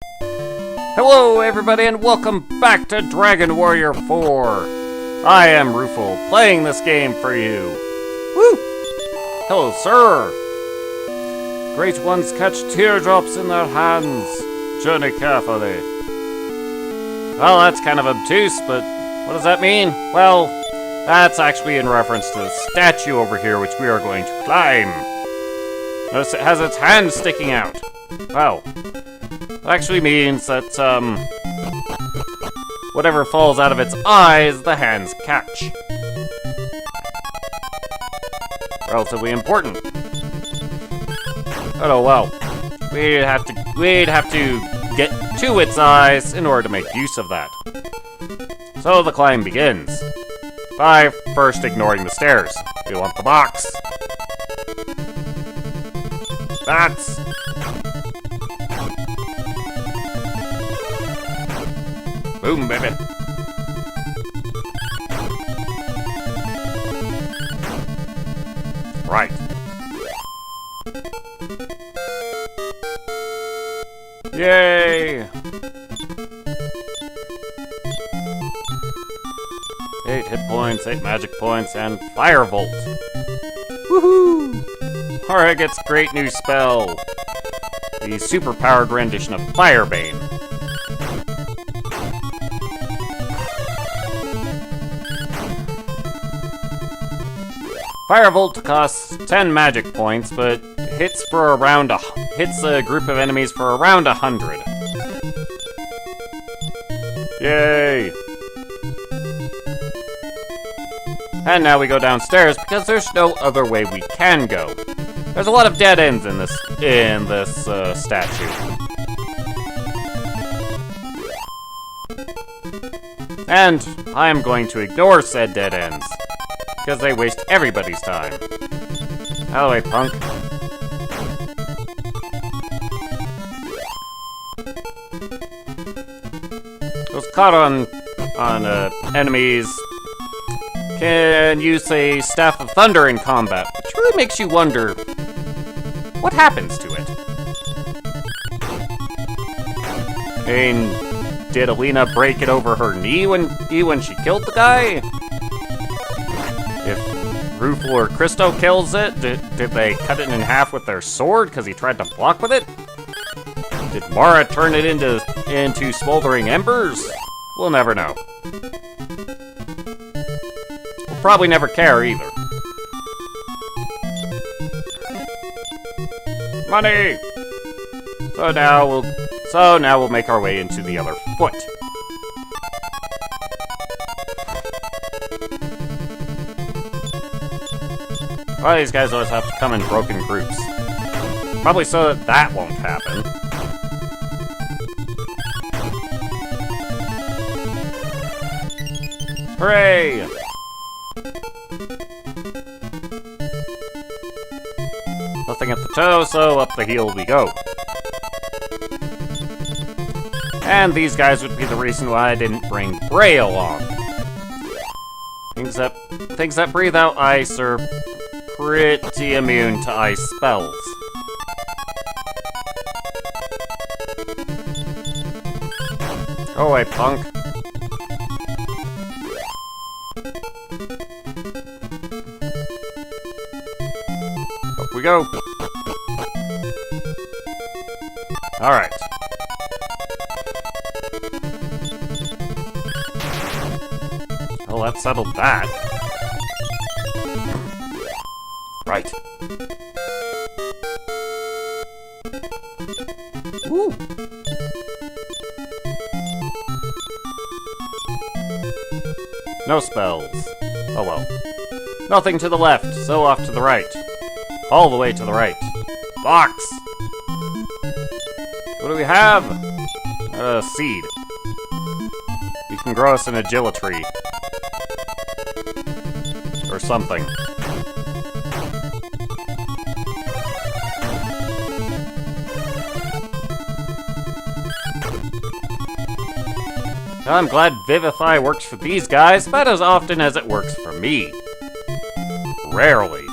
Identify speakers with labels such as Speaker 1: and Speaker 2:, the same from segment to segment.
Speaker 1: Hello everybody and welcome back to Dragon Warrior 4. I am Rufal, playing this game for you. Woo! Hello, sir. Great ones catch teardrops in their hands. Journey carefully. Well, that's kind of obtuse, but what does that mean? Well, that's actually in reference to the statue over here, which we are going to climb. Notice it has its hand sticking out. Well, it actually means that, whatever falls out of its eyes, the hands catch. Relatively important. Oh well, we'd have to get to its eyes in order to make use of that. So the climb begins by first ignoring the stairs. We want the box. That's boom, baby. Right. Yay! 8 hit points, 8 magic points, and Firebolt. Woohoo! Hara gets great new spell. The superpowered rendition of Firebane. Firebolt costs 10 magic points, but hits a group of enemies for around 100. Yay! And now we go downstairs because there's no other way we can go. There's a lot of dead ends in this statue. And I am going to ignore said dead ends, because they waste everybody's time. Out of the way, punk. Those caught on enemies can use a Staff of Thunder in combat, which really makes you wonder what happens to it. I mean, did Alina break it over her knee when she killed the guy? If Rufal or Christo kills it, did they cut it in half with their sword because he tried to block with it? Did Mara turn it into smoldering embers? We'll never know. We'll probably never care either. Money! So now we'll make our way into the other foot. Well, these guys always have to come in broken groups. Probably so that won't happen. Hooray! Nothing at the toe, so up the heel we go. And these guys would be the reason why I didn't bring Bray along. Things that breathe out ice are pretty immune to ice spells. Go away, punk. Up we go. Alright. Well, that settled that. Right. Woo! No spells. Oh well. Nothing to the left, so off to the right. All the way to the right. Box! What do we have? A seed. We can grow us an agility. Or something. I'm glad Vivify works for these guys about as often as it works for me. Rarely.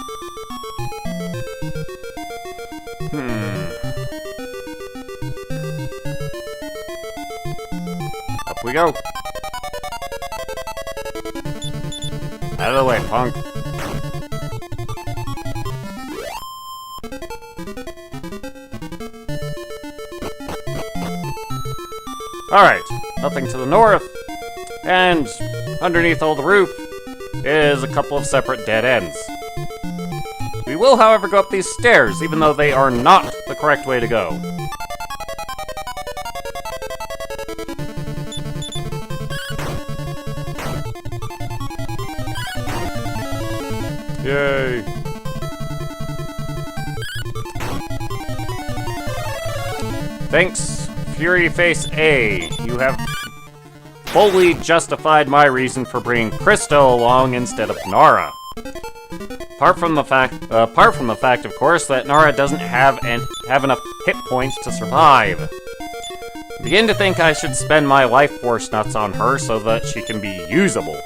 Speaker 1: we go. Out of the way, punk. Alright, nothing to the north, and underneath all the roof is a couple of separate dead ends. We will, however, go up these stairs, even though they are not the correct way to go. Yay! Thanks, Fury Face A. You have fully justified my reason for bringing Crystal along instead of Nara. Apart from the fact, of course, that Nara doesn't have enough hit points to survive. I begin to think I should spend my life force nuts on her so that she can be usable.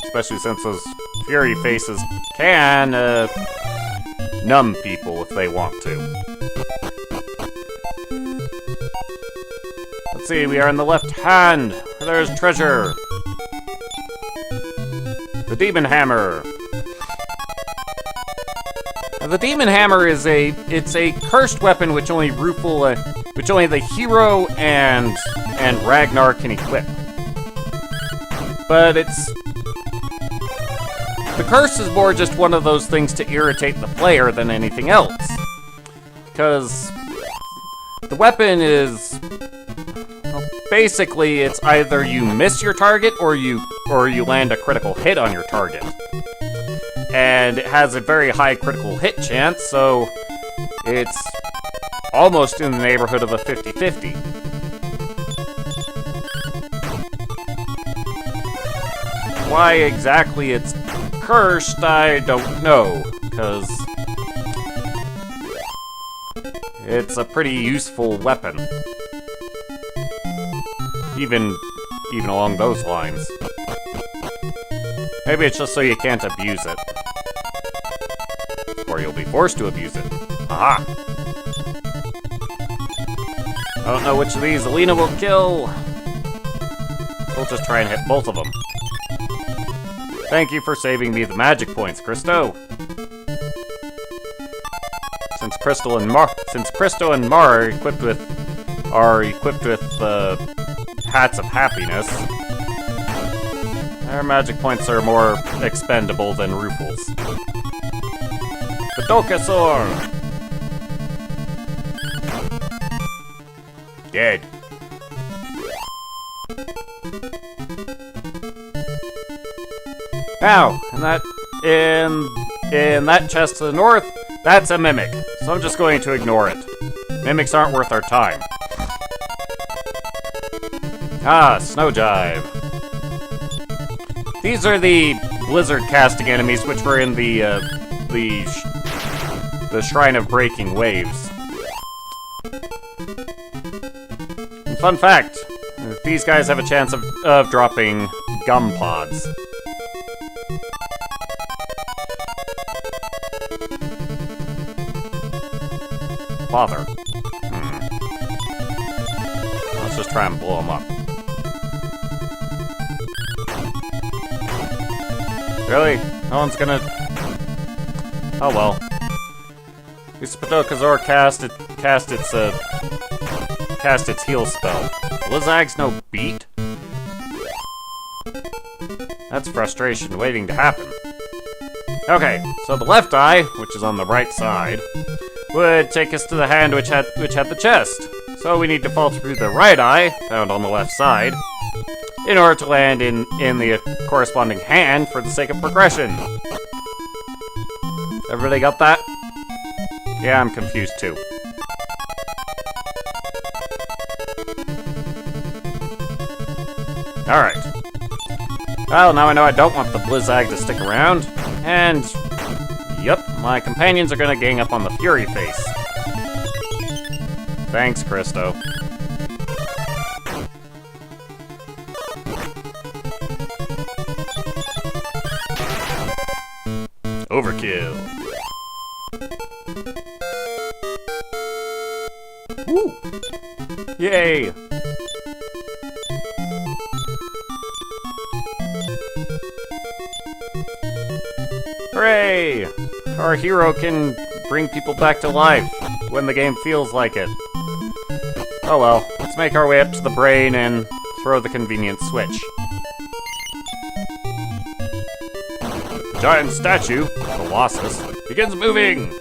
Speaker 1: Especially since those Fury Faces can, numb people if they want to. Let's see, we are in the left hand. There's treasure. The Demon Hammer. Now, the Demon Hammer is a cursed weapon which only the hero and Ragnar can equip. But the curse is more just one of those things to irritate the player than anything else. Because the weapon is, well, basically it's either you miss your target or you land a critical hit on your target. And it has a very high critical hit chance, so it's almost in the neighborhood of a 50-50. Why exactly it's cursed, I don't know, because it's a pretty useful weapon. Even along those lines. Maybe it's just so you can't abuse it. Or you'll be forced to abuse it. Aha! I don't know which of these Alina will kill. We'll just try and hit both of them. Thank you for saving me the magic points, Christo. Since Crystal and Mar are equipped with hats of happiness, their magic points are more expendable than Rufal's. The Dokasaur! Dead. Now, in that chest to the north, that's a mimic, so I'm just going to ignore it. Mimics aren't worth our time. Ah, Snow Jive. These are the blizzard casting enemies which were in the Shrine of Breaking Waves. And fun fact, these guys have a chance of dropping gum pods. Bother. Let's just try and blow him up. Really? No one's gonna... Oh well. At least Padokazor cast its heal spell. Blizzag's no beat? That's frustration waiting to happen. Okay, so the left eye, which is on the right side, would take us to the hand which had the chest. So we need to fall through the right eye, found on the left side, in order to land in the corresponding hand for the sake of progression. Everybody got that? Yeah, I'm confused too. Alright. Well, now I know I don't want the Blizzag to stick around, and... Yep, my companions are gonna gang up on the Fury Face. Thanks, Christo. Overkill. Ooh. Yay! Hooray! Our hero can bring people back to life when the game feels like it. Oh well, let's make our way up to the brain and throw the convenient switch. The giant statue, Colossal, begins moving!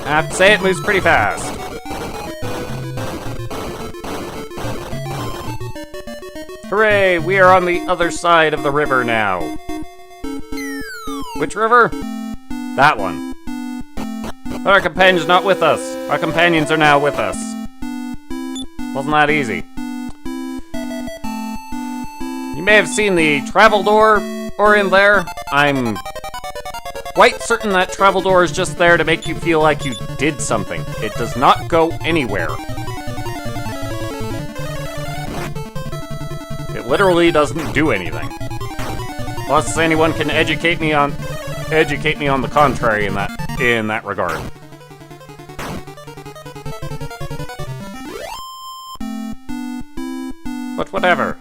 Speaker 1: I have to say it moves pretty fast. Hooray! We are on the other side of the river now. Which river? That one. But our companion's not with us. Our companions are now with us. Wasn't that easy? You may have seen the travel door or in there. I'm quite certain that travel door is just there to make you feel like you did something. It does not go anywhere. It literally doesn't do anything. Unless anyone can educate me on the contrary in that regard. But whatever.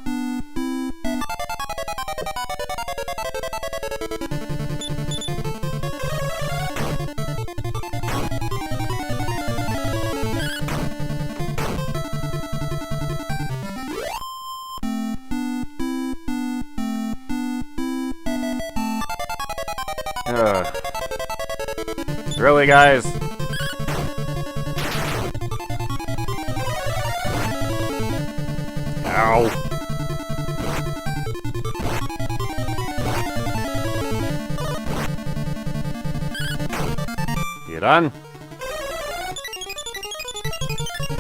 Speaker 1: Really, guys? Ow. You done?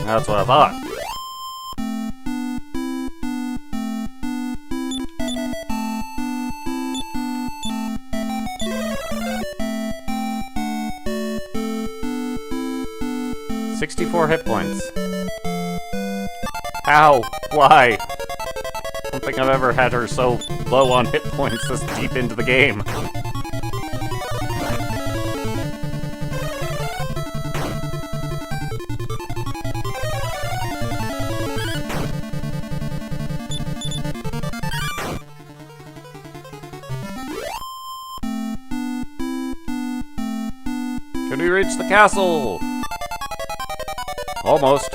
Speaker 1: That's what I thought. "64 hit points. How? Why? I don't think I've ever had her so low on hit points this deep into the game. Can we reach the castle? Almost.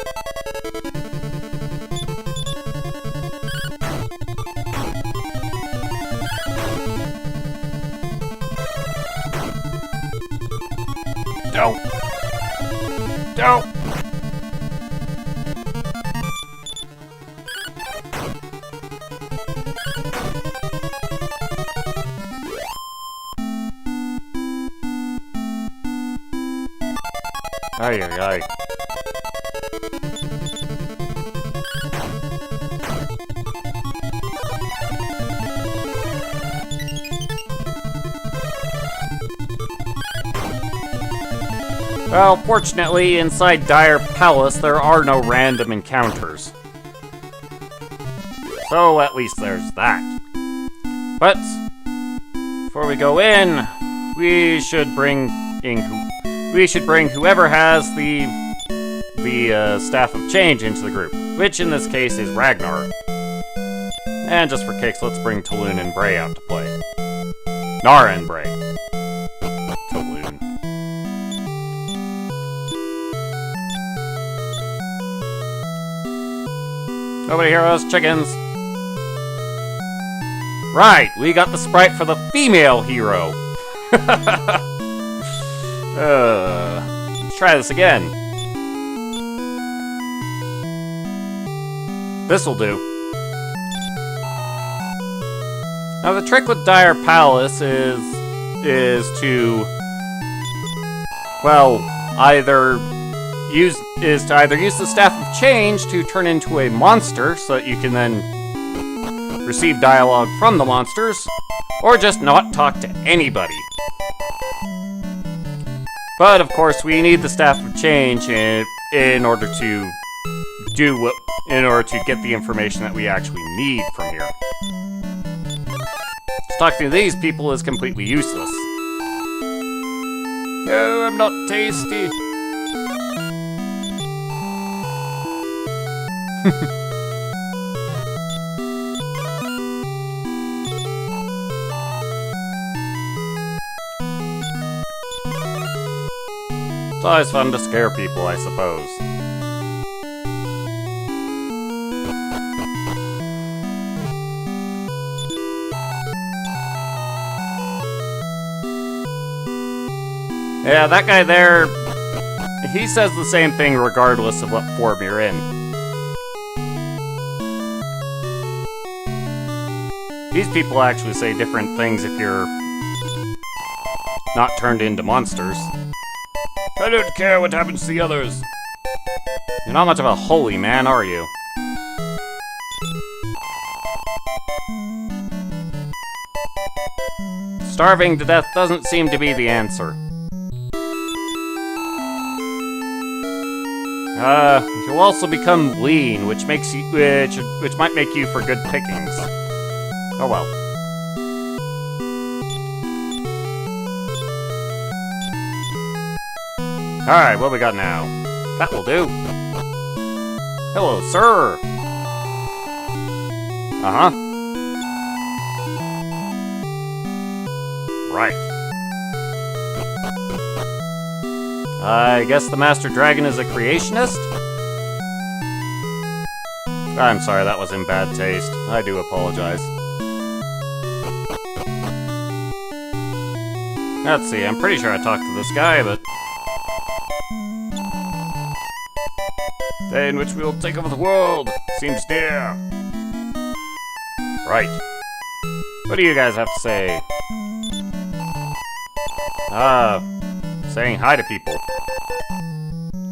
Speaker 1: Don't. Don't. Ay, ay, ay. Well, fortunately, inside Dire Palace, there are no random encounters. So, at least there's that. But, before we go in, we should bring whoever has the Staff of Change into the group, which in this case is Ragnar. And just for kicks, let's bring Taloon and Bray out to play. Nara and Bray. Taloon. Nobody hear us, chickens? Right, we got the sprite for the female hero. Let's try this again. This'll do. Now the trick with Dire Palace is to, well, either use the Staff of Change to turn into a monster so that you can then receive dialogue from the monsters, or just not talk to anybody. But of course, we need the Staff of Change in order to get the information that we actually need from here. Just talking to these people is completely useless. Oh, I'm not tasty. It's always fun to scare people, I suppose. Yeah, that guy there, he says the same thing regardless of what form you're in. These people actually say different things if you're not turned into monsters. I don't care what happens to the others. You're not much of a holy man, are you? Starving to death doesn't seem to be the answer. You'll also become lean, which makes you, which might make you for good pickings. Oh well. Alright, what we got now? That will do. Hello, sir! Uh-huh. Right. I guess the Master Dragon is a creationist? I'm sorry, that was in bad taste. I do apologize. Let's see, I'm pretty sure I talked to this guy, but... day in which we will take over the world seems near. Right. What do you guys have to say? Saying hi to people.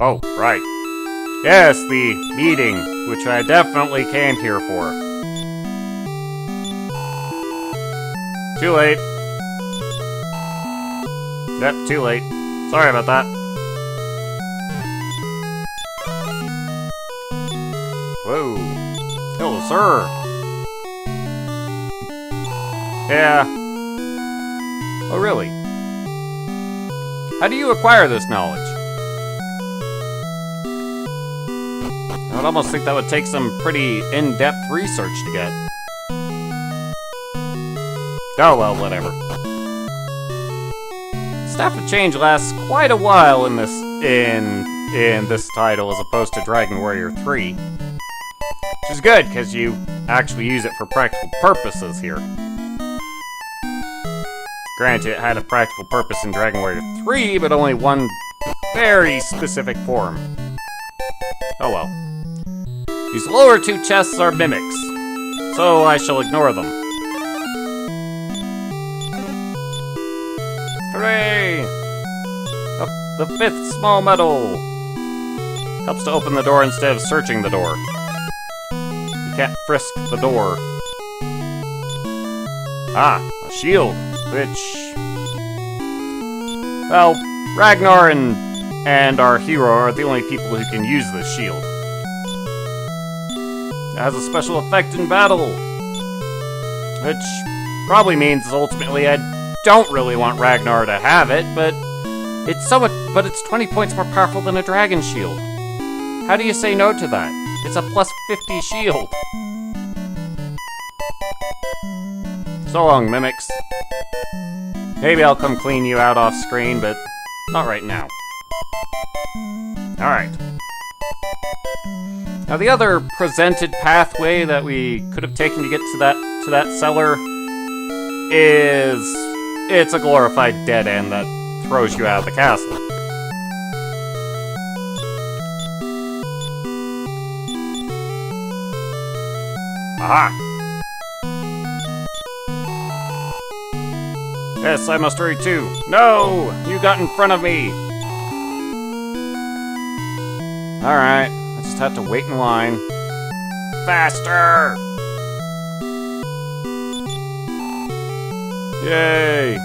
Speaker 1: Oh, right. Yes, the meeting, which I definitely came here for. Too late. Yep, too late. Sorry about that. Whoa. Hello, sir. Yeah. Oh, really? How do you acquire this knowledge? I would almost think that would take some pretty in-depth research to get. Oh well, whatever. Staff of Change lasts quite a while in this title as opposed to Dragon Warrior 3. Which is good, because you actually use it for practical purposes here. Granted, it had a practical purpose in Dragon Warrior 3, but only one very specific form. Oh well. These lower two chests are mimics, so I shall ignore them. Hooray! The fifth small medal! Helps to open the door instead of searching the door. You can't frisk the door. Ah, a shield. Which... well, Ragnar and our hero are the only people who can use this shield. It has a special effect in battle. Which probably means ultimately I don't really want Ragnar to have it, but it's 20 points more powerful than a dragon shield. How do you say no to that? It's a plus 50 shield. So long, mimics. Maybe I'll come clean you out off screen, but not right now. Alright. Now the other presented pathway that we could have taken to get to that cellar is... it's a glorified dead end that throws you out of the castle. Aha! Yes, I must hurry too. No! You got in front of me! Alright, I just have to wait in line. Faster! Yay!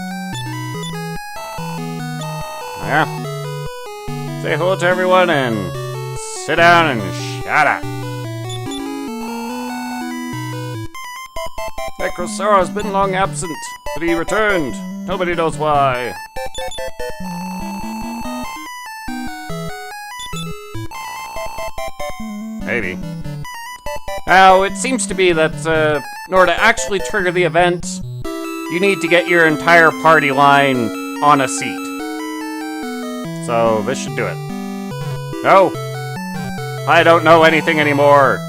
Speaker 1: Yeah. Say hello to everyone and sit down and shut up. Necrosara has been long absent, but he returned. Nobody knows why. Maybe. Now, it seems to be that in order to actually trigger the event, you need to get your entire party line on a seat. So, this should do it. No! I don't know anything anymore!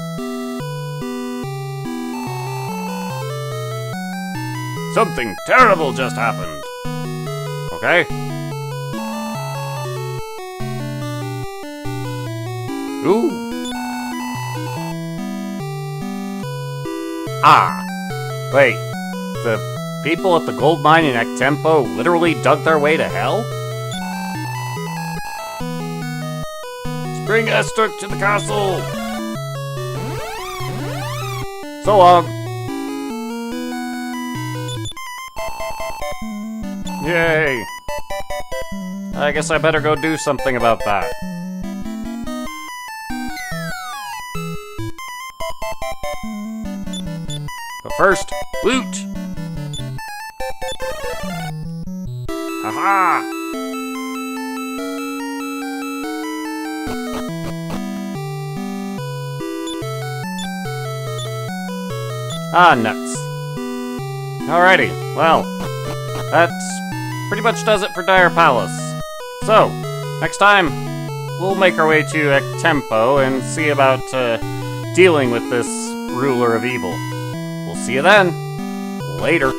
Speaker 1: Something terrible just happened! Okay. Ooh! Ah! Wait, the people at the gold mine in Tempo literally dug their way to hell? Bring Esther to the castle! So long! Yay! I guess I better go do something about that. But first, loot! Haha! Ah, nuts. Alrighty, well, that's pretty much does it for Dire Palace. So, next time, we'll make our way to Tempo and see about dealing with this ruler of evil. We'll see you then. Later.